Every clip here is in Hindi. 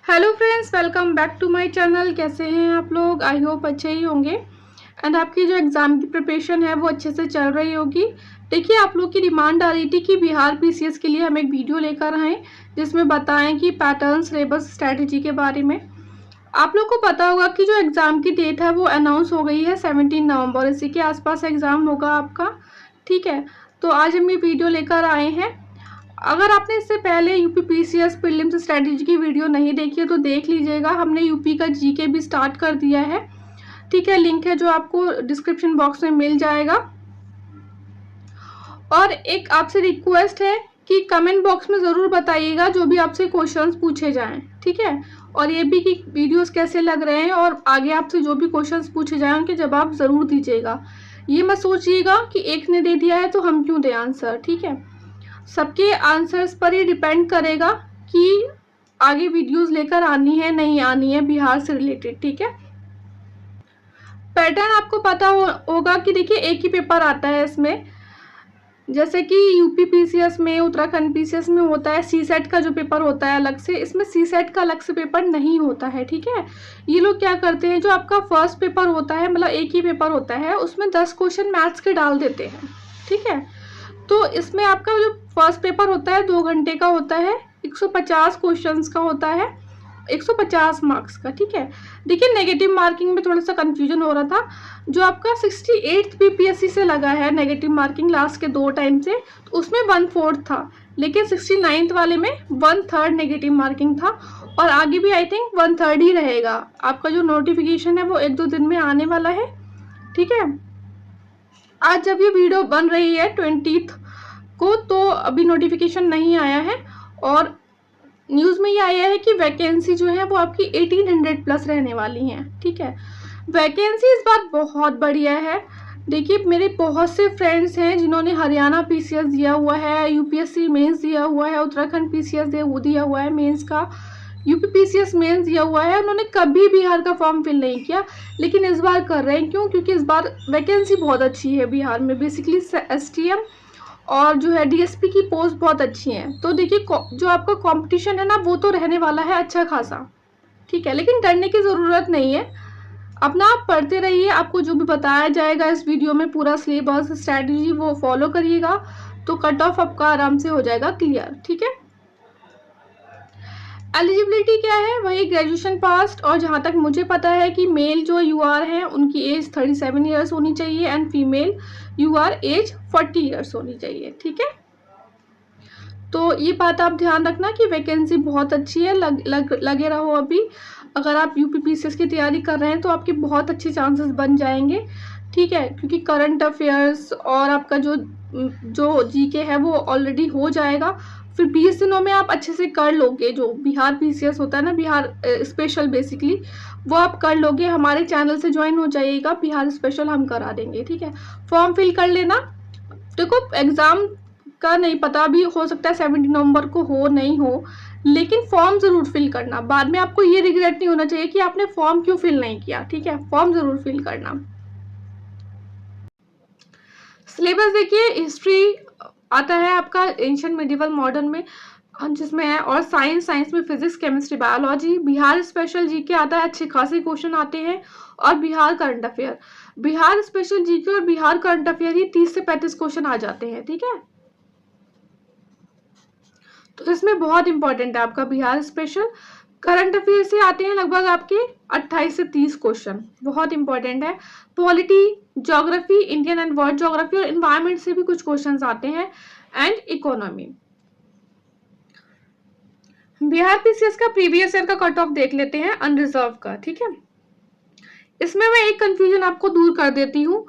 Hello friends, welcome back to my channel. कैसे हैं आप लोग? आई होप अच्छे ही होंगे एंड आपकी जो एग्ज़ाम की प्रिपरेशन है वो अच्छे से चल रही होगी। देखिए, आप लोग की डिमांड आ रही थी कि बिहार पीसीएस के लिए हम एक वीडियो लेकर आएँ जिसमें बताएं कि पैटर्न, सिलेबस, स्ट्रैटेजी के बारे में। आप लोग को पता होगा कि जो एग्ज़ाम की डेट है वो अनाउंस हो गई है 17 नवंबर। इसी के आसपास एग्ज़ाम होगा आपका। ठीक है, तो आज हम ये वीडियो लेकर आए हैं। अगर आपने इससे पहले यूपी पीसीएस प्रीलिम्स स्ट्रैटेजी की वीडियो नहीं देखी है तो देख लीजिएगा। हमने यूपी का जीके भी स्टार्ट कर दिया है। ठीक है, लिंक है जो आपको डिस्क्रिप्शन बॉक्स में मिल जाएगा। और एक आपसे रिक्वेस्ट है कि कमेंट बॉक्स में ज़रूर बताइएगा जो भी आपसे क्वेश्चंस पूछे जाएं। ठीक है, और ये भी कि वीडियोस कैसे लग रहे हैं और आगे आपसे जो भी क्वेश्चंस पूछे जाएं उनके जवाब ज़रूर दीजिएगा। ये मत सोचिएगा कि एक ने दे दिया है तो हम क्यों दें आंसर। ठीक है, सबके आंसर्स पर ही डिपेंड करेगा कि आगे वीडियोस लेकर आनी है नहीं आनी है बिहार से रिलेटेड। ठीक है, पैटर्न आपको पता होगा कि देखिए एक ही पेपर आता है इसमें। जैसे कि यूपी पीसीएस में, उत्तराखंड पीसीएस में होता है सी सेट का जो पेपर होता है अलग से, इसमें सी सेट का अलग से पेपर नहीं होता है। ठीक है, ये लोग क्या करते हैं, जो आपका फर्स्ट पेपर होता है, मतलब एक ही पेपर होता है, उसमें 10 क्वेश्चन मैथ्स के डाल देते हैं। ठीक है, तो इसमें आपका जो फर्स्ट पेपर होता है 2 घंटे का होता है, 150 क्वेश्चंस का होता है, 150 मार्क्स का। ठीक है, देखिए नेगेटिव मार्किंग में थोड़ा सा कंफ्यूजन हो रहा था। जो आपका 68 बीपीएससी से लगा है नेगेटिव मार्किंग लास्ट के 2 टाइम से, तो उसमें 1/4 था, लेकिन 69th वाले में 1/3 नेगेटिव मार्किंग था। और आगे भी आई थिंक 1/3 ही रहेगा। आपका जो नोटिफिकेशन है वो 1-2 दिन में आने वाला है। ठीक है, आज जब ये वीडियो बन रही है 20th को, तो अभी नोटिफिकेशन नहीं आया है। और न्यूज़ में ये आया है कि वैकेंसी जो है वो आपकी 1800 प्लस रहने वाली हैं। ठीक है, वैकेंसी इस बार बहुत बढ़िया है। देखिए, मेरे बहुत से फ्रेंड्स हैं जिन्होंने हरियाणा पीसीएस दिया हुआ है, यूपीएससी मेंस दिया हुआ है, उत्तराखंड पीसीएस दिया हुआ है मेंस का, यूपी पीसीएस मेंस दिया हुआ है। उन्होंने कभी बिहार का फॉर्म फिल नहीं किया, लेकिन इस बार कर रहे हैं। क्यों? क्योंकि इस बार वैकेंसी बहुत अच्छी है बिहार में। बेसिकली एसटीएम और जो है डीएसपी की पोस्ट बहुत अच्छी हैं। तो देखिए, जो आपका कंपटीशन है ना वो तो रहने वाला है अच्छा खासा। ठीक है, लेकिन डरने की ज़रूरत नहीं है। अपना आप पढ़ते रहिए, आपको जो भी बताया जाएगा इस वीडियो में, पूरा सिलेबस, स्ट्रैटेजी वो फॉलो करिएगा, तो कट ऑफ आपका आराम से हो जाएगा क्लियर। ठीक है, एलिजिबिलिटी क्या है? वही ग्रेजुएशन पास। और जहाँ तक मुझे पता है कि मेल जो यूआर हैं उनकी एज 37 ईयर्स होनी चाहिए and female your age 40 years होनी चाहिए। ठीक है, तो ये बात आप ध्यान रखना कि वैकेंसी बहुत अच्छी है। लगे रहो अभी। अगर आप यूपी पीसीएस की तैयारी कर रहे हैं तो आपके बहुत अच्छे चांसेस बन जाएंगे। ठीक है, क्योंकि करंट अफेयर्स और आपका जो जीके है वो ऑलरेडी हो जाएगा। फिर 20 दिनों में आप अच्छे से कर लोगे। जो बिहार पीसीएस होता है ना, बिहार स्पेशल बेसिकली, वो आप कर लोगे। हमारे चैनल से ज्वाइन हो जाइएगा, बिहार स्पेशल हम करा देंगे। ठीक है, फॉर्म फिल कर लेना। देखो, एग्ज़ाम का नहीं पता, भी हो सकता है 17 नवंबर को हो नहीं हो, लेकिन फॉर्म ज़रूर फिल करना। बाद में आपको ये रिग्रेट नहीं होना चाहिए कि आपने फॉर्म क्यों फिल नहीं किया। ठीक है, फॉर्म ज़रूर फिल करना। सिलेबस देखिए, हिस्ट्री आता है आपका एंशिएंट मिडिवल मॉडर्न में, जिसमें है, और साइंस में physics, chemistry, biology. Bihar special GK आता है, अच्छे खासे क्वेश्चन आते हैं। और Bihar current affair, Bihar special GK और बिहार करंट अफेयर ही 30 से 35 क्वेश्चन आ जाते हैं। ठीक है, तो इसमें बहुत इंपॉर्टेंट है आपका बिहार स्पेशल। करंट अफेयर से आते हैं लगभग आपके 28 से 30 क्वेश्चन, बहुत इंपॉर्टेंट है। Polity, geography, Indian and world geography और एनवायरनमेंट से भी कुछ क्वेश्चंस आते हैं, एंड इकोनॉमी। बिहार पीसीएस का प्रीवियस ईयर का कट ऑफ देख लेते हैं अनरिजर्व का। ठीक है, इसमें मैं एक कंफ्यूजन आपको दूर कर देती हूँ।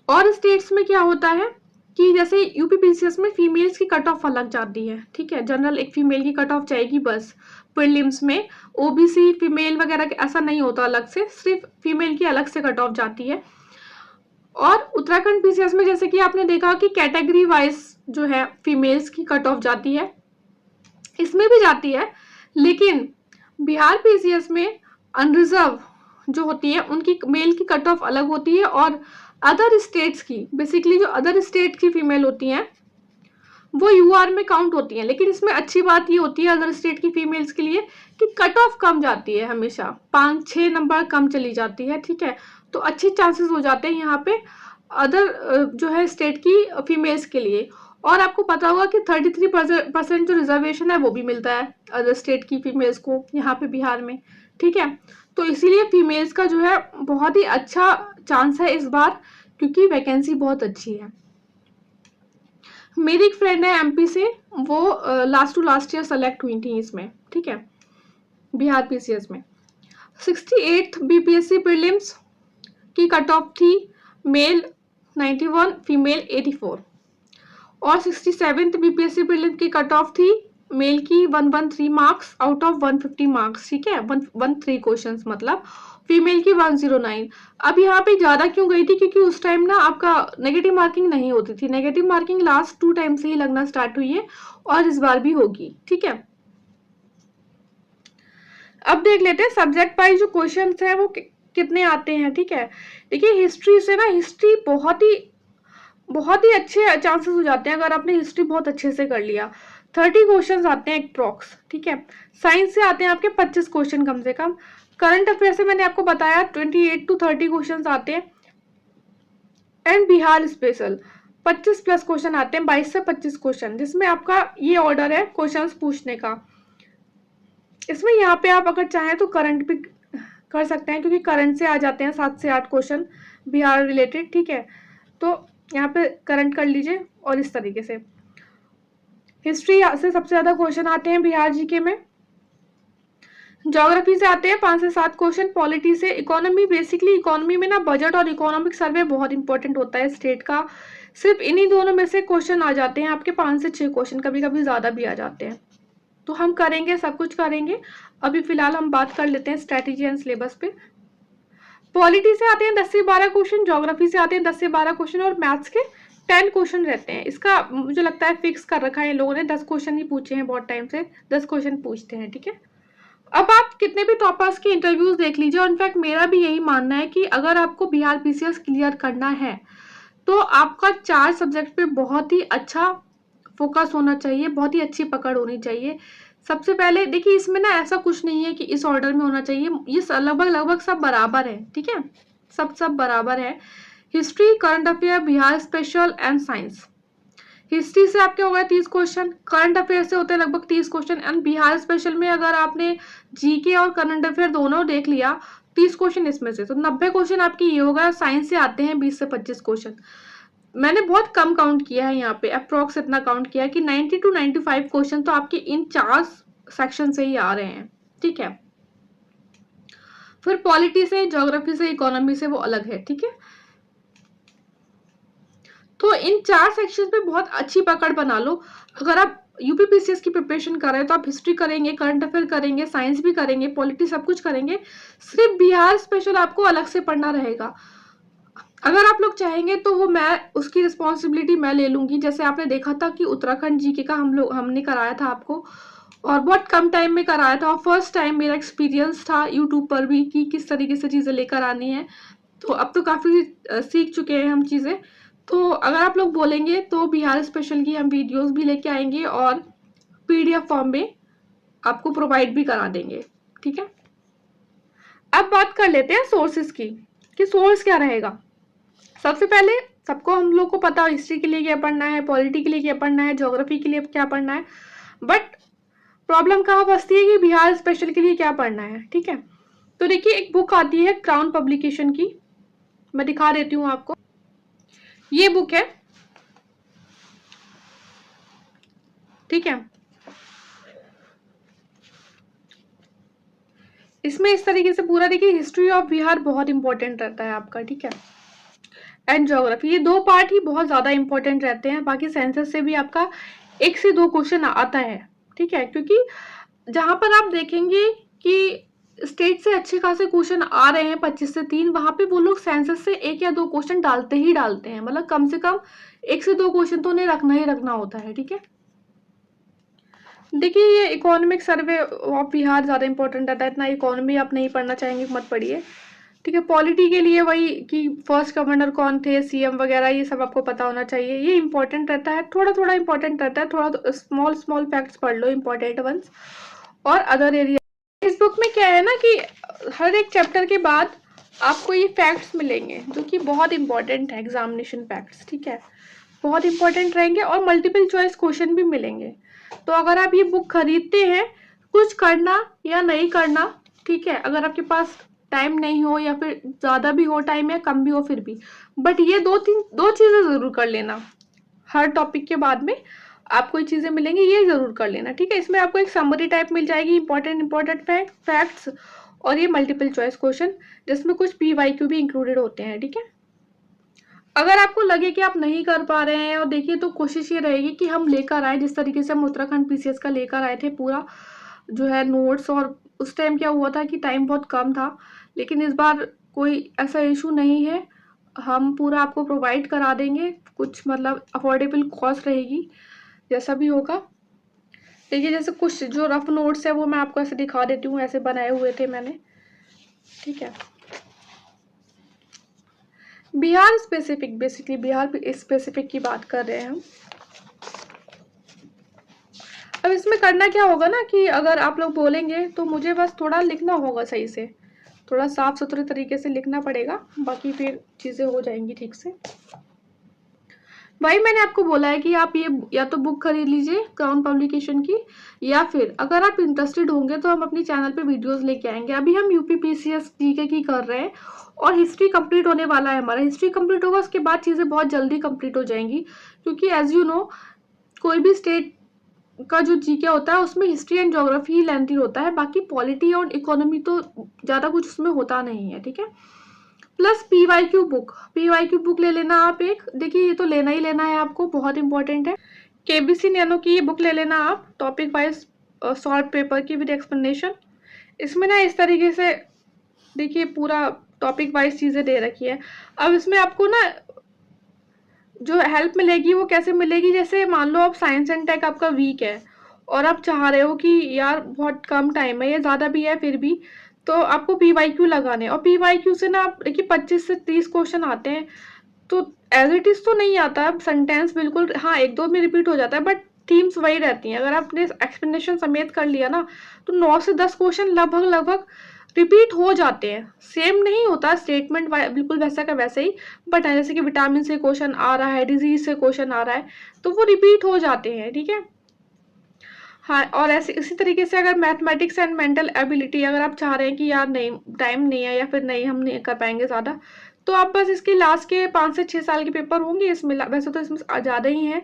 और स्टेट्स में क्या होता है कि जैसे यूपी पीसीएस में फीमेल्स की कट ऑफ अलग जाती है। ठीक है, जनरल एक फीमेल की कट ऑफ जाएगी बस। प्रीलिम्स में ओबीसी फीमेल वगैरह ऐसा नहीं होता अलग से, सिर्फ फीमेल की अलग से कट ऑफ जाती है। और उत्तराखंड पीसीएस में जैसे कि आपने देखा कि कैटेगरी वाइज जो है फीमेल्स की कट ऑफ जाती है, इसमें भी जाती है, लेकिन बिहार पीसीएस में अनरिजर्व जो होती है उनकी मेल की कट ऑफ अलग होती है। और अदर स्टेट्स की, बेसिकली जो अदर स्टेट की फीमेल होती हैं वो यूआर में काउंट होती हैं। लेकिन इसमें अच्छी बात ये होती है अदर स्टेट की फीमेल्स के लिए कि कट ऑफ कम जाती है, हमेशा 5-6 नंबर कम चली जाती है, ठीक है। तो अच्छे चांसेस हो जाते हैं यहाँ पे अदर जो है स्टेट की फीमेल्स के लिए। और आपको पता होगा कि 33% जो रिजर्वेशन है वो भी मिलता है अदर स्टेट की फीमेल्स को यहाँ पे बिहार में, ठीक है। तो इसीलिए फीमेल्स का जो है बहुत ही अच्छा चांस है इस बार, क्योंकि वैकेंसी बहुत अच्छी है। मेरी एक फ्रेंड है एमपी से, वो last to last year select हुई थी इसमें, ठीक है, बिहार पीसीएस में। 68 बीपीएससी प्रीलिम्स की कट ऑफ थी, मेल 91, फीमेल 84। और 67th बीपीएससी प्रीलिम्स की कट ऑफ थी, मेल की 113 मार्क्स आउट ऑफ 150 मार्क्स, ठीक है, 113 क्वेश्चंस मतलब, फीमेल की 109। अब यहाँ पे ज्यादा क्यों गई थी, क्योंकि उस टाइम ना आपका नेगेटिव मार्किंग नहीं होती थी। नेगेटिव मार्किंग लास्ट 2 टाइम से ही लगना स्टार्ट हुई है और इस बार भी होगी, ठीक है। अब देख लेते हैं सब्जेक्ट वाइज जो क्वेश्चन है वो कितने आते हैं, ठीक है। देखिए हिस्ट्री से ना, हिस्ट्री बहुत ही अच्छे चांसेस हो जाते हैं अगर आपने हिस्ट्री बहुत अच्छे से कर लिया। 30 क्वेश्चंस आते हैं अप्रॉक्स, ठीक है। साइंस से आते हैं आपके 25 क्वेश्चन कम से कम। करंट अफेयर से मैंने आपको बताया 28 to 30 क्वेश्चंस आते हैं। And Bihar special 25 plus question आते हैं, 22 से 25 क्वेश्चन, जिसमें आपका ये ऑर्डर है क्वेश्चन पूछने का। इसमें यहाँ पे आप अगर चाहें तो करंट भी कर सकते हैं, क्योंकि करंट से आ जाते हैं 7 से 8 क्वेश्चन बिहार रिलेटेड, ठीक है। तो यहाँ पे करंट कर लीजिए। और इस तरीके से हिस्ट्री से सबसे ज्यादा क्वेश्चन आते हैं बिहार जीके में। ज्योग्राफी से आते हैं 5 से 7 क्वेश्चन। पॉलिटी से, इकोनॉमी, बेसिकली इकोनॉमी में ना बजट और इकोनॉमिक सर्वे बहुत इंपॉर्टेंट होता है स्टेट का। सिर्फ इन्हीं दोनों में से क्वेश्चन आ जाते हैं आपके 5 से 6 क्वेश्चन, कभी कभी ज्यादा भी आ जाते हैं। तो हम करेंगे, सब कुछ करेंगे। अभी फिलहाल हम बात कर लेते हैं स्ट्रेटेजी एंड सिलेबस पे। पॉलिटी से आते हैं 10 से 12 क्वेश्चन, ज्योग्राफी से आते हैं 10 से 12 क्वेश्चन और मैथ्स के 10 क्वेश्चन रहते हैं। इसका मुझे लगता है फिक्स कर रखा है इन लोगों ने, 10 क्वेश्चन ही पूछे हैं बहुत टाइम से, 10 क्वेश्चन पूछते हैं, ठीक है। अब आप कितने भी टॉपर्स के इंटरव्यूज देख लीजिए, और इनफैक्ट मेरा भी यही मानना है कि अगर आपको बिहार पीसीएस क्लियर करना है तो आपका 4 सब्जेक्ट पे बहुत ही अच्छा फोकस होना चाहिए, बहुत ही अच्छी पकड़ होनी चाहिए। सबसे पहले देखिए, इसमें ना ऐसा कुछ नहीं है कि इस ऑर्डर में होना चाहिए, ये लगभग सब बराबर है, ठीक है, सब बराबर है। History, current affair, Bihar special and science. History से आपके हो गए 30 क्वेश्चन, करंट अफेयर से होते हैं लगभग 30 क्वेश्चन, एंड बिहार स्पेशल में अगर आपने जीके और करंट अफेयर दोनों देख लिया, 30 क्वेश्चन इसमें से, तो 90 क्वेश्चन आपकी ये होगा। साइंस से आते हैं 20 से 25 क्वेश्चन। मैंने बहुत कम काउंट किया है यहाँ पे, अप्रोक्स इतना काउंट किया है कि 90 to 95 क्वेश्चन तो आपके इन 4 सेक्शन से ही आ रहे हैं, ठीक है। फिर पॉलिटी से, ज्योग्राफी से, इकोनॉमी से वो अलग है, ठीक है। तो इन 4 सेक्शन पे बहुत अच्छी पकड़ बना लो। अगर आप यूपीपीसीएस की प्रिपरेशन कर रहे हैं तो आप हिस्ट्री करेंगे, करंट अफेयर करेंगे, साइंस भी करेंगे, पॉलिटी सब कुछ करेंगे। सिर्फ बिहार स्पेशल आपको अलग से पढ़ना रहेगा। अगर आप लोग चाहेंगे तो वो मैं उसकी रिस्पॉन्सिबिलिटी मैं ले लूंगी। जैसे आपने देखा था कि उत्तराखंड जीके का हमने कराया था आपको, और बहुत कम टाइम में कराया था, और फर्स्ट टाइम मेरा एक्सपीरियंस था यूट्यूब पर भी कि किस तरीके से चीज़ें लेकर आनी है। तो अब तो काफ़ी सीख चुके हैं हम चीज़ें। तो अगर आप लोग बोलेंगे तो बिहार स्पेशल की हम वीडियोस भी लेके आएंगे और पीडीएफ फॉर्म में आपको प्रोवाइड भी करा देंगे, ठीक है। अब बात कर लेते हैं सोर्सेज की, कि सोर्स क्या रहेगा। सबसे पहले सबको हम लोग को पता है हिस्ट्री के लिए क्या पढ़ना है, पॉलिटी के लिए क्या पढ़ना है, ज्योग्राफी के लिए क्या पढ़ना है, बट प्रॉब्लम कहाँ फंसती है कि बिहार स्पेशल के लिए क्या पढ़ना है, ठीक है। तो देखिए, एक बुक आती है क्राउन पब्लिकेशन की, मैं दिखा देती हूँ आपको। ये बुक है, ठीक है। इसमें इस तरीके से पूरा देखिए, हिस्ट्री ऑफ बिहार बहुत इंपॉर्टेंट रहता है आपका, ठीक है, एंड ज्योग्राफी, ये 2 पार्ट ही बहुत ज्यादा इंपॉर्टेंट रहते हैं। बाकी सेंसस से भी आपका 1 से 2 क्वेश्चन आता है, ठीक है, क्योंकि जहां पर आप देखेंगे कि स्टेट से अच्छे खासे क्वेश्चन आ रहे हैं 25 से 3, वहां पे वो लोग सेंसस से 1 या 2 क्वेश्चन डालते हैं, मतलब कम से कम 1 से 2 क्वेश्चन तो उन्हें रखना ही रखना होता है, ठीक है। देखिए, ये इकोनॉमिक सर्वे ऑफ बिहार ज्यादा इंपॉर्टेंट रहता है, इतना इकोनॉमी आप नहीं पढ़ना चाहेंगे मत पढ़िए। ठीक है। पॉलिटी के लिए वही कि फर्स्ट गवर्नर कौन थे, सीएम वगैरह, ये सब आपको पता होना चाहिए। ये इंपॉर्टेंट रहता है, थोड़ा थोड़ा इंपॉर्टेंट रहता है, थोड़ा स्मॉल स्मॉल फैक्ट्स पढ़ लो इंपॉर्टेंट वंस। और अदर एरिया इस बुक में क्या है ना कि हर एक चैप्टर के बाद आपको ये फैक्ट्स मिलेंगे जो कि बहुत इंपॉर्टेंट है, एग्जामिनेशन फैक्ट्स, ठीक है, बहुत इंपॉर्टेंट रहेंगे। और मल्टीपल चॉइस क्वेश्चन भी मिलेंगे। तो अगर आप ये बुक खरीदते हैं, कुछ करना या नहीं करना, ठीक है, अगर आपके पास टाइम नहीं हो या फिर ज़्यादा भी हो टाइम या कम भी हो फिर भी, बट ये दो चीज़ें ज़रूर कर लेना। हर टॉपिक के बाद में आपको ये चीज़ें मिलेंगी, ये ज़रूर कर लेना, ठीक है। इसमें आपको एक समरी टाइप मिल जाएगी, इंपॉर्टेंट फैक्ट्स, और ये मल्टीपल चॉइस क्वेश्चन जिसमें कुछ PYQ भी इंक्लूडेड होते हैं, ठीक है। अगर आपको लगे कि आप नहीं कर पा रहे हैं, और देखिए तो कोशिश ये रहेगी कि हम लेकर आए जिस तरीके से हम उत्तराखंड PCS का लेकर आए थे पूरा जो है नोट्स। और उस टाइम क्या हुआ था कि टाइम बहुत कम था, लेकिन इस बार कोई ऐसा इशू नहीं है, हम पूरा आपको प्रोवाइड करा देंगे, कुछ मतलब अफोर्डेबल कॉस्ट रहेगी जैसा भी होगा। देखिए जैसे कुछ जो रफ नोट्स है वो मैं आपको ऐसे दिखा देती हूँ, ऐसे बनाए हुए थे मैंने, ठीक है। Bihar specific, basically Bihar specific की बात कर रहे हैं हम। अब इसमें करना क्या होगा ना कि अगर आप लोग बोलेंगे तो मुझे बस थोड़ा लिखना होगा सही से, थोड़ा साफ सुथरे तरीके से लिखना पड़ेगा, बाकी फिर चीज़ें हो जाएंगी ठीक से। भाई मैंने आपको बोला है कि आप ये या तो बुक खरीद लीजिए क्राउन पब्लिकेशन की, या फिर अगर आप इंटरेस्टेड होंगे तो हम अपनी चैनल पे वीडियोस लेके आएंगे। अभी हम यूपी PCS जीके की कर रहे हैं और हिस्ट्री कंप्लीट होने वाला है हमारा। हिस्ट्री कंप्लीट होगा उसके बाद चीज़ें बहुत जल्दी कंप्लीट हो जाएंगी, क्योंकि एज यू नो कोई भी स्टेट का जो जीके होता है उसमें history and geography he lengthy होता है, बाकी पॉलिटी और इकोनॉमी तो ज़्यादा कुछ उसमें होता नहीं है, ठीक है। प्लस PYQ बुक ले लेना आप एक, देखिए ये तो लेना ही लेना है आपको, बहुत इंपॉर्टेंट है। KBC नैनो की ये बुक ले लेना आप, टॉपिक वाइज सॉल्व पेपर की विद एक्सप्लेनेशन। इसमें ना इस तरीके से देखिए पूरा टॉपिक वाइज चीज़ें दे रखी है। अब इसमें आपको ना जो हेल्प मिलेगी वो कैसे मिलेगी, जैसे मान लो आप साइंस एंड टेक आपका वीक है और आप चाह रहे हो कि यार बहुत कम टाइम है या ज़्यादा भी है फिर भी, तो आपको PYQ लगाने, और PYQ से ना आप देखिए 25 से 30 क्वेश्चन आते हैं। तो एज इट इज़ तो नहीं आता है सेंटेंस बिल्कुल, हाँ एक दो में रिपीट हो जाता है, बट थीम्स वही रहती हैं। अगर आपने एक्सप्लेनेशन समेत कर लिया ना तो 9 से 10 क्वेश्चन लगभग रिपीट हो जाते हैं। सेम नहीं होता स्टेटमेंट बिल्कुल वैसा का वैसे ही, बट जैसे कि विटामिन से क्वेश्चन आ रहा है, डिजीज से क्वेश्चन आ रहा है, तो वो रिपीट हो जाते हैं, ठीक है। हाँ, और ऐसे इसी तरीके से अगर मैथमेटिक्स एंड मेंटल एबिलिटी अगर आप चाह रहे हैं कि यार नहीं टाइम नहीं है या फिर नहीं हम नहीं कर पाएंगे ज़्यादा, तो आप बस इसके लास्ट के 5 से 6 साल के पेपर होंगे इसमें, वैसे तो इसमें ज़्यादा ही हैं,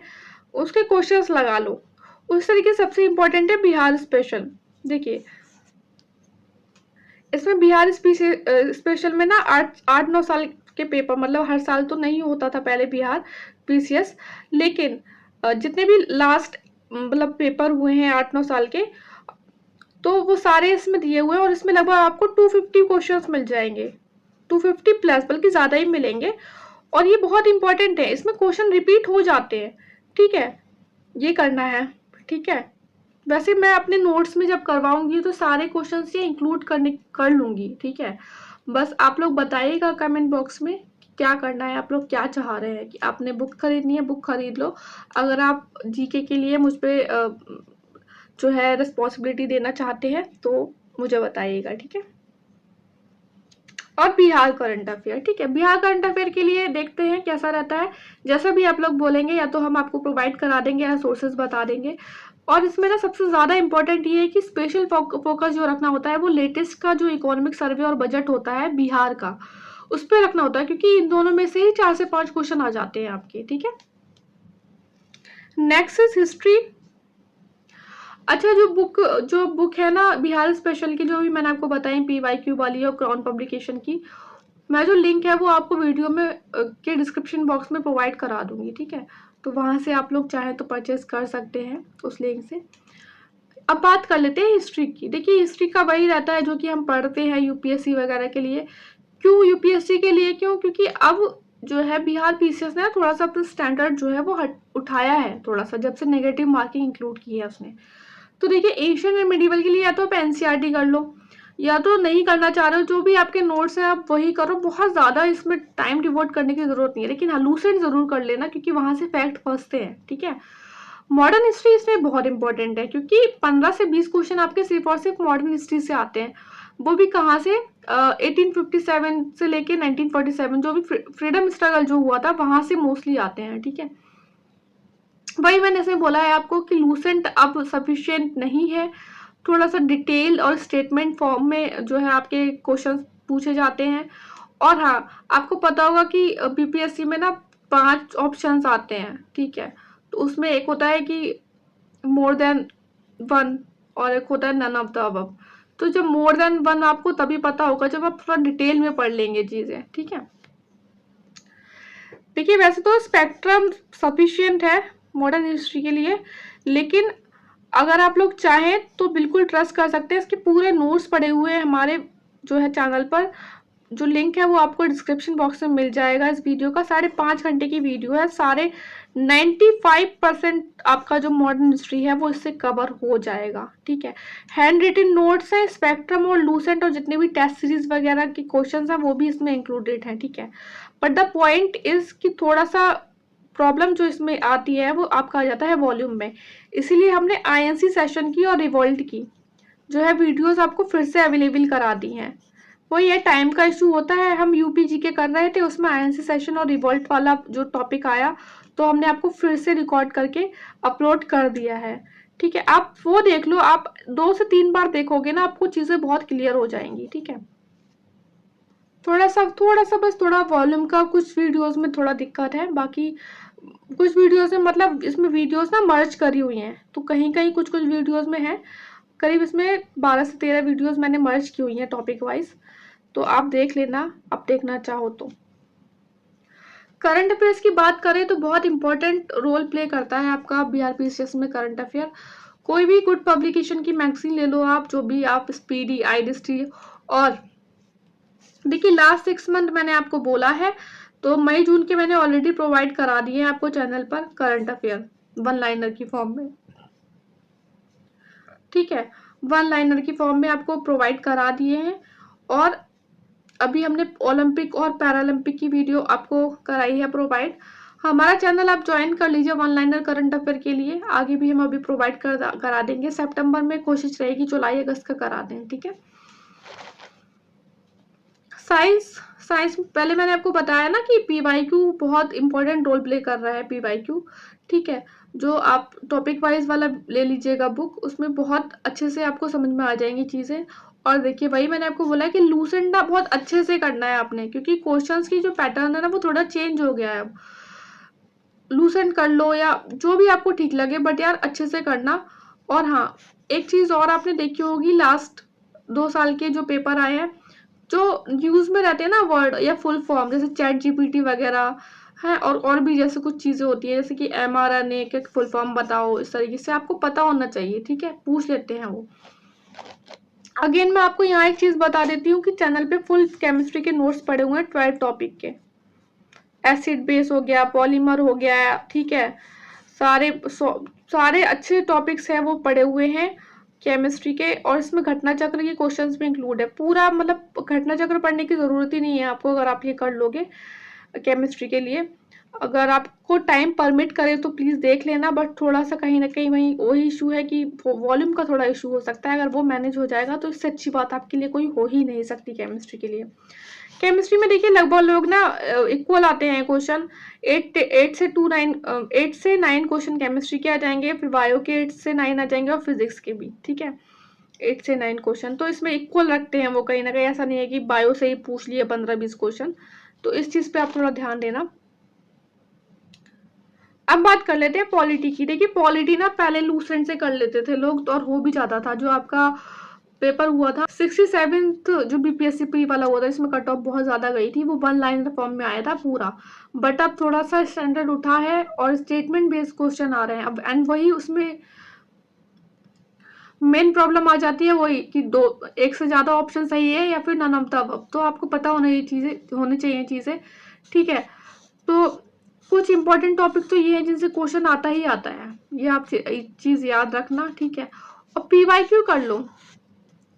उसके क्वेश्चंस लगा लो। उस तरीके से सबसे इम्पोर्टेंट है बिहार स्पेशल। देखिए इसमें बिहार स्पेशल में ना 8-9 साल के पेपर, मतलब हर साल तो नहीं होता था पहले बिहार PCS, लेकिन जितने भी लास्ट मतलब पेपर हुए हैं 8-9 साल के, तो वो सारे इसमें दिए हुए हैं और इसमें लगभग आपको 250 क्वेश्चंस मिल जाएंगे, 250 प्लस, बल्कि ज़्यादा ही मिलेंगे। और ये बहुत इंपॉर्टेंट है, इसमें क्वेश्चन रिपीट हो जाते हैं, ठीक है, ये करना है, ठीक है। वैसे मैं अपने नोट्स में जब करवाऊंगी तो सारे क्वेश्चंस ये इंक्लूड कर लूंगी, ठीक है। बस आप लोग बताइएगा कमेंट बॉक्स में क्या करना है, आप लोग क्या चाह रहे हैं, कि आपने बुक खरीदनी है बुक खरीद लो। अगर आप जीके के लिए मुझ पे जो है रिस्पॉन्सिबिलिटी देना चाहते हैं तो मुझे बताइएगा, ठीक है। और बिहार करंट अफेयर, ठीक है, बिहार करंट अफेयर के लिए देखते हैं कैसा रहता है। जैसा भी आप लोग बोलेंगे या तो हम आपको प्रोवाइड करा देंगे या सोर्सेज बता देंगे। और इसमें ना सबसे ज़्यादा इंपॉर्टेंट ये है कि स्पेशल फोकस जो रखना होता है वो लेटेस्ट का जो इकोनॉमिक सर्वे और बजट होता है बिहार का, उस पर रखना होता है, क्योंकि इन दोनों में से ही 4 से 5 क्वेश्चन आ जाते हैं आपके, ठीक है। Next is history. अच्छा जो बुक है ना बिहार स्पेशल की, जो भी मैंने आपको बताई PYQ वाली और क्राउन पब्लिकेशन की, मैं जो लिंक है वो आपको वीडियो में के डिस्क्रिप्शन बॉक्स में प्रोवाइड करा दूंगी, ठीक है। तो वहाँ से आप लोग चाहें तो परचेज कर सकते हैं उस लिंक से। अब बात कर लेते हैं हिस्ट्री की। देखिए हिस्ट्री का वही रहता है जो कि हम पढ़ते हैं UPSC वगैरह के लिए। क्यों UPSC के लिए, क्यों, क्योंकि अब जो है बिहार PCS ने थोड़ा सा अपना स्टैंडर्ड जो है वो उठाया है थोड़ा सा, जब से नेगेटिव मार्किंग इंक्लूड की है उसने। तो देखिए एशियन एंड मिडिवल के लिए या तो आप NCERT कर लो, या तो नहीं करना चाह रहे हो, जो भी आपके नोट्स हैं आप वही करो, बहुत ज़्यादा इसमें टाइम डिवोट करने की ज़रूरत नहीं है, लेकिन हाँ लूसेंट ज़रूर कर लेना क्योंकि वहाँ से फैक्ट फंसते हैं, ठीक है। मॉडर्न हिस्ट्री इसमें बहुत इंपॉर्टेंट है क्योंकि 15 से 20 क्वेश्चन आपके सिर्फ और सिर्फ मॉडर्न हिस्ट्री से आते हैं, वो भी कहाँ से 1857 से लेके 1947 जो भी फ्रीडम स्ट्रगल जो हुआ था वहाँ से मोस्टली आते हैं, ठीक है। वही मैंने इसमें बोला है आपको कि लूसेंट अब सफिशिएंट नहीं है, थोड़ा सा डिटेल और स्टेटमेंट फॉर्म में जो है आपके क्वेश्चन पूछे जाते हैं। और हाँ आपको पता होगा कि बीपीएससी में ना 5 ऑप्शंस आते हैं, ठीक है। तो उसमें एक होता है कि मोर देन 1 और एक होता है नन ऑफ द अबव। तो जब मोर देन 1 आपको तभी पता होगा जब आप थोड़ा डिटेल में पढ़ लेंगे चीजें, ठीक है। देखिए वैसे तो स्पेक्ट्रम सफिशिएंट है मॉडर्न हिस्ट्री के लिए, लेकिन अगर आप लोग चाहें तो बिल्कुल ट्रस्ट कर सकते हैं, इसके पूरे नोट्स पड़े हुए हैं हमारे जो है चैनल पर, जो लिंक है वो आपको डिस्क्रिप्शन बॉक्स में मिल जाएगा। इस वीडियो का 5.5 घंटे की वीडियो है, सारे 95% आपका जो मॉडर्न हिस्ट्री है वो इससे कवर हो जाएगा, ठीक है। हैंड रिटन नोट्स है, स्पेक्ट्रम और लूसेंट और जितने भी टेस्ट सीरीज वगैरह के क्वेश्चंस हैं वो भी इसमें इंक्लूडेड हैं, ठीक है। बट द पॉइंट इज कि थोड़ा सा प्रॉब्लम जो इसमें आती है वो आपका आ जाता है वॉल्यूम में, इसीलिए हमने आईएनसी सेशन की और रिवोल्ट की जो है वीडियोस आपको फिर से अवेलेबल करा दी हैं। वो ये टाइम का इशू होता है, हम यूपीजी के कर रहे थे, उसमें आईएनसी सेशन और रिवोल्ट वाला जो टॉपिक आया तो हमने आपको फिर से रिकॉर्ड करके अपलोड कर दिया है, ठीक है। आप वो देख लो, आप 2 से 3 बार देखोगे ना आपको चीज़ें बहुत क्लियर हो जाएंगी, ठीक है। थोड़ा सा बस थोड़ा वॉल्यूम का कुछ वीडियोस में थोड़ा दिक्कत है, बाकी कुछ वीडियोस में मतलब इसमें वीडियोस ना मर्ज करी हुई हैं, तो कहीं कहीं कुछ वीडियोस में है, करीब इसमें 12 से 13 वीडियोस मैंने मर्ज की हुई हैं टॉपिक वाइज, तो आप देख लेना, आप देखना चाहो तो। करंट अफेयर्स की बात करें तो बहुत इंपॉर्टेंट रोल प्ले करता है आपका बीआरपीसीएस में करंट अफेयर। कोई भी गुड पब्लिकेशन की मैगजीन ले लो आप, जो भी आप स्पीडी, आईडिस्ट्री, और देखिए लास्ट 6 मंथ मैंने आपको बोला है, तो मई जून के मैंने ऑलरेडी प्रोवाइड करा दिए हैं आपको चैनल पर करंट अफेयर 1 लाइनर की फॉर्म में, ठीक है। 1 लाइनर की फॉर्म में आपको प्रोवाइड करा दिए हैं, और अभी हमने ओलंपिक और पैरालंपिक की वीडियो आपको कराई है प्रोवाइड। हमारा चैनल आप ज्वाइन कर लीजिए 1 लाइनर करंट अफेयर के लिए, आगे भी हम अभी प्रोवाइड करा देंगे। सितंबर में कोशिश रहेगी जुलाई अगस्त का करा दें, ठीक है। साइंस पहले मैंने आपको बताया ना कि पीवाईक्यू बहुत इंपॉर्टेंट रोल प्ले कर रहा है, पीवाईक्यू, ठीक है। जो आप टॉपिक वाइज वाला ले लीजिएगा बुक, उसमें बहुत अच्छे से आपको समझ में आ जाएंगी चीज़ें। और देखिए वही मैंने आपको बोला है कि लूसेंट ना बहुत अच्छे से करना है आपने, क्योंकि क्वेश्चंस की जो पैटर्न है ना वो थोड़ा चेंज हो गया है अब। लूसेंट कर लो या जो भी आपको ठीक लगे, बट यार अच्छे से करना। और हाँ एक चीज़ और आपने देखी होगी, लास्ट 2 साल के जो पेपर आए हैं जो न्यूज़ में रहते हैं ना वर्ड या फुल फॉर्म, जैसे चैट जीपीटी वगैरह है, और भी जैसे कुछ चीज़ें होती है जैसे कि mRNA के फुल फॉर्म बताओ, इस तरीके से आपको पता होना चाहिए, ठीक है। पूछ लेते हैं वो। अगेन मैं आपको यहाँ एक चीज़ बता देती हूँ कि चैनल पे फुल केमिस्ट्री के नोट्स पड़े हुए हैं 12 टॉपिक के, एसिड बेस हो गया, पॉलीमर हो गया, ठीक है। सारे अच्छे टॉपिक्स हैं वो पड़े हुए हैं केमिस्ट्री के, और इसमें घटना चक्र के क्वेश्चंस भी इंक्लूड है पूरा, मतलब घटना चक्र पढ़ने की ज़रूरत ही नहीं है आपको अगर आप ये कर लोगे केमिस्ट्री के लिए। अगर आपको टाइम परमिट करे तो प्लीज़ देख लेना, बट थोड़ा सा कहीं ना कहीं वही इशू है कि वॉल्यूम का थोड़ा इशू हो सकता है, अगर वो मैनेज हो जाएगा तो इससे अच्छी बात आपके लिए कोई हो ही नहीं सकती केमिस्ट्री के लिए। केमिस्ट्री में देखिए लगभग लोग ना इक्वल आते हैं क्वेश्चन, 8 से 9 क्वेश्चन केमिस्ट्री के आ जाएंगे, फिर बायो के 8 से 9 आ जाएंगे, और फिजिक्स के भी, ठीक है, 8 से 9 क्वेश्चन। तो इसमें इक्वल रखते हैं वो कहीं ना कहीं, ऐसा नहीं है कि बायो से ही पूछ लिए 15-20 क्वेश्चन, तो इस चीज़ पे आप थोड़ा ध्यान देना। अब बात कर लेते हैं पॉलिटी की। देखिए पॉलिटी ना पहले लूसेंट से कर लेते थे लोग, तो और हो भी जाता था। जो आपका पेपर हुआ था 67th जो बीपीएससी प्री वाला हुआ था, इसमें कट ऑफ बहुत ज़्यादा गई थी, वो 1 लाइनर फॉर्म में आया था पूरा, बट अब थोड़ा सा स्टैंडर्ड उठा है और स्टेटमेंट बेस्ड क्वेश्चन आ रहे हैं अब, एंड वही उसमें मेन प्रॉब्लम आ जाती है वही कि एक से ज़्यादा ऑप्शन सही है या फिर नन ऑफ द अबव, तो आपको पता होनी चाहिए चीज़ें, ठीक है। तो कुछ इंपॉर्टेंट टॉपिक तो ये है जिनसे क्वेश्चन आता ही आता है, ये आप चीज़ याद रखना, ठीक है। और पीवाईक्यू कर लो,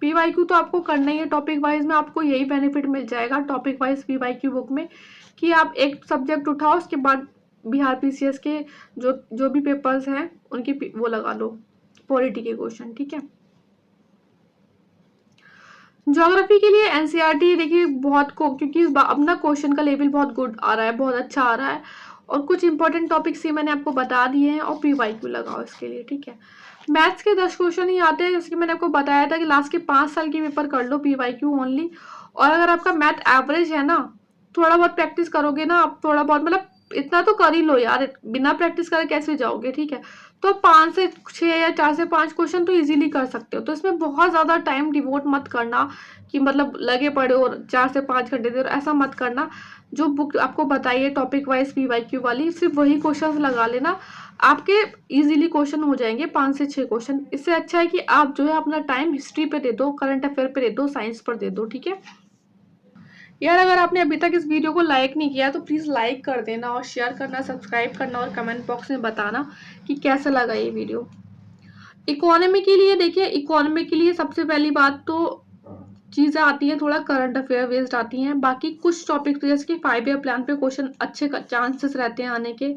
PYQ तो आपको करना ही है, टॉपिक वाइज में आपको यही बेनिफिट मिल जाएगा टॉपिक वाइज PYQ बुक में, कि आप एक सब्जेक्ट उठाओ, उसके बाद बिहार PCS के जो भी पेपर्स हैं उनकी वो लगा लो, पॉलिटी के क्वेश्चन, ठीक है। ज्योग्राफी के लिए एनसीईआरटी देखिए बहुत को, क्योंकि अपना क्वेश्चन का लेवल बहुत गुड आ रहा है, बहुत अच्छा आ रहा है, और कुछ इंपॉर्टेंट टॉपिक्स ही मैंने आपको बता दिए हैं, और PYQ लगाओ इसके लिए, ठीक है। मैथ्स के 10 क्वेश्चन ही आते हैं, जैसे कि मैंने आपको बताया था कि लास्ट के 5 साल के पेपर कर लो PYQ ओनली। और अगर आपका मैथ एवरेज है ना, थोड़ा बहुत प्रैक्टिस करोगे ना आप, थोड़ा बहुत मतलब इतना तो कर ही लो यार, बिना प्रैक्टिस करे कैसे जाओगे, ठीक है। तो 5 से 6 या 4 से 5 क्वेश्चन तो इजीली कर सकते हो। तो इसमें बहुत ज़्यादा टाइम डिवोट मत करना कि मतलब लगे पड़े और 4 से 5 घंटे दे, ऐसा मत करना। जो बुक आपको बताइए टॉपिक वाइज PYQ वाली, सिर्फ वही क्वेश्चन लगा लेना, आपके इजीली क्वेश्चन हो जाएंगे 5 से 6 क्वेश्चन। इससे अच्छा है कि आप जो है अपना टाइम हिस्ट्री पे दे दो, करंट अफेयर पे दे दो, साइंस पर दे दो, ठीक है। यार अगर आपने अभी तक इस वीडियो को लाइक नहीं किया तो प्लीज़ लाइक कर देना, और शेयर करना, सब्सक्राइब करना, और कमेंट बॉक्स में बताना कि कैसा लगा ये वीडियो। इकोनॉमी के लिए देखिए, इकोनॉमी के लिए सबसे पहली बात तो चीज़ें आती हैं थोड़ा करंट अफेयर बेस्ड आती हैं, बाकी कुछ टॉपिक जैसे कि 5 ईयर प्लान पे क्वेश्चन अच्छे चांसेस रहते हैं आने के।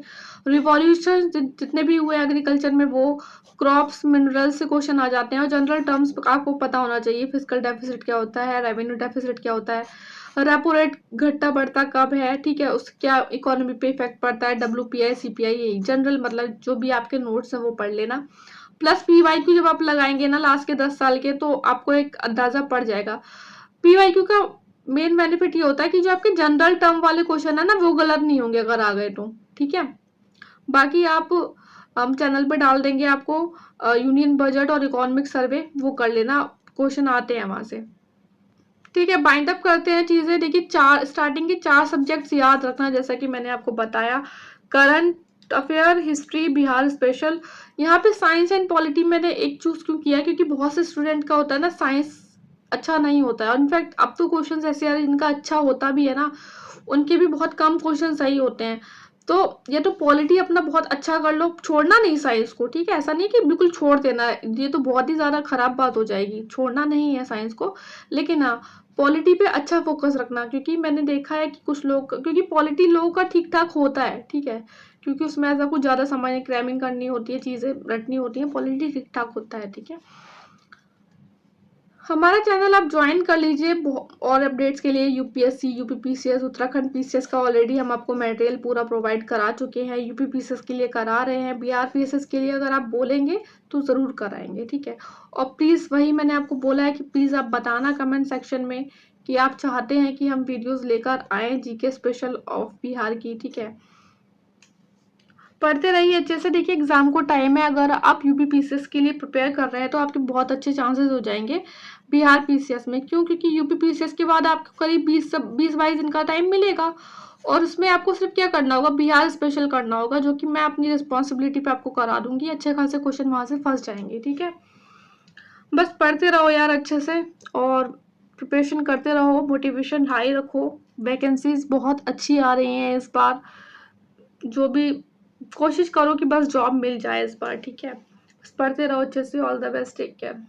रिवॉल्यूशन जितने भी हुए एग्रीकल्चर में, वो क्रॉप्स मिनरल्स से क्वेश्चन आ जाते हैं, और जनरल टर्म्स आपको पता होना चाहिए, फिजिकल डेफिसिट क्या होता है, रेवेन्यू डेफिसिट क्या होता है, रेपो रेट घटता बढ़ता कब है, ठीक है, उस क्या इकोनॉमी पे इफेक्ट पड़ता है, WPI CPI, यही जनरल मतलब जो भी आपके नोट्स हैं वो पढ़ लेना। प्लस PYQ जब आप लगाएंगे ना लास्ट के 10 साल के, तो आपको एक अंदाजा पड़ जाएगा। PYQ का मेन बेनिफिट ये होता है कि जो आपके जनरल टर्म वाले क्वेश्चन है ना, वो गलत नहीं होंगे अगर आ गए तो, ठीक है। बाकी आप हम चैनल पे डाल देंगे आपको यूनियन बजट और इकोनॉमिक सर्वे, वो कर लेना, क्वेश्चन आते हैं वहां से, ठीक है। बाइंड अप करते हैं चीजें। देखिए स्टार्टिंग के 4 सब्जेक्ट्स याद रखना, जैसा कि मैंने आपको बताया, current affair, history, Bihar special. यहाँ पे साइंस एंड पॉलिटी मैंने एक चूज क्यों किया, क्योंकि बहुत से स्टूडेंट का होता है ना साइंस अच्छा नहीं होता है, इनफैक्ट अब तो क्वेश्चन ऐसे यार इनका अच्छा होता भी है ना, उनके भी बहुत कम क्वेश्चन सही होते हैं। तो ये तो पॉलिटी अपना बहुत अच्छा कर लो, छोड़ना नहीं साइंस को, ठीक है, ऐसा नहीं कि बिल्कुल छोड़ देना, ये तो बहुत ही ज्यादा खराब बात हो जाएगी, छोड़ना नहीं है साइंस को। लेकिन हाँ, पॉलिटी पे अच्छा फोकस रखना, क्योंकि मैंने देखा है कि कुछ लोग, क्योंकि पॉलिटी लोगों का ठीक ठाक होता है, ठीक है, क्योंकि उसमें ऐसा कुछ ज्यादा समझ क्रैमिंग करनी होती है, चीजें रटनी होती है, पॉलिटी ठीक ठाक होता है, ठीक है। हमारा चैनल आप ज्वाइन कर लीजिए, और अपडेट्स के लिए UPSC, UPPCS, उत्तराखंड PCS का ऑलरेडी हम आपको मटेरियल पूरा प्रोवाइड करा चुके हैं, UPPCS के लिए करा रहे हैं, बिहार PSS के लिए अगर आप बोलेंगे तो ज़रूर कराएंगे, ठीक है। और प्लीज़ वही मैंने आपको बोला है कि प्लीज़ आप बताना कमेंट सेक्शन में कि आप चाहते हैं कि हम वीडियोज़ लेकर आएँ GK स्पेशल ऑफ बिहार की, ठीक है। पढ़ते रहिए अच्छे से। देखिए एग्जाम को टाइम है, अगर आप UPPCS के लिए प्रिपेयर कर रहे हैं तो आपके बहुत अच्छे चांसेस हो जाएंगे बिहार PCS में। क्यों? क्योंकि UPPCS के बाद आपको करीब 20-22 दिन का टाइम मिलेगा, और उसमें आपको सिर्फ क्या करना होगा, बिहार स्पेशल करना होगा, जो कि मैं अपनी रिस्पॉन्सिबिलिटी पे आपको करा दूंगी। अच्छे खासे क्वेश्चन वहां से फंस जाएंगे, ठीक है। बस पढ़ते रहो यार अच्छे से, और प्रिपरेशन करते रहो, मोटिवेशन हाई रखो। वैकेंसीज बहुत अच्छी आ रही हैं इस बार, जो भी कोशिश करो कि बस जॉब मिल जाए इस बार, ठीक है। बस पढ़ते रहो अच्छे से। All the best, take care.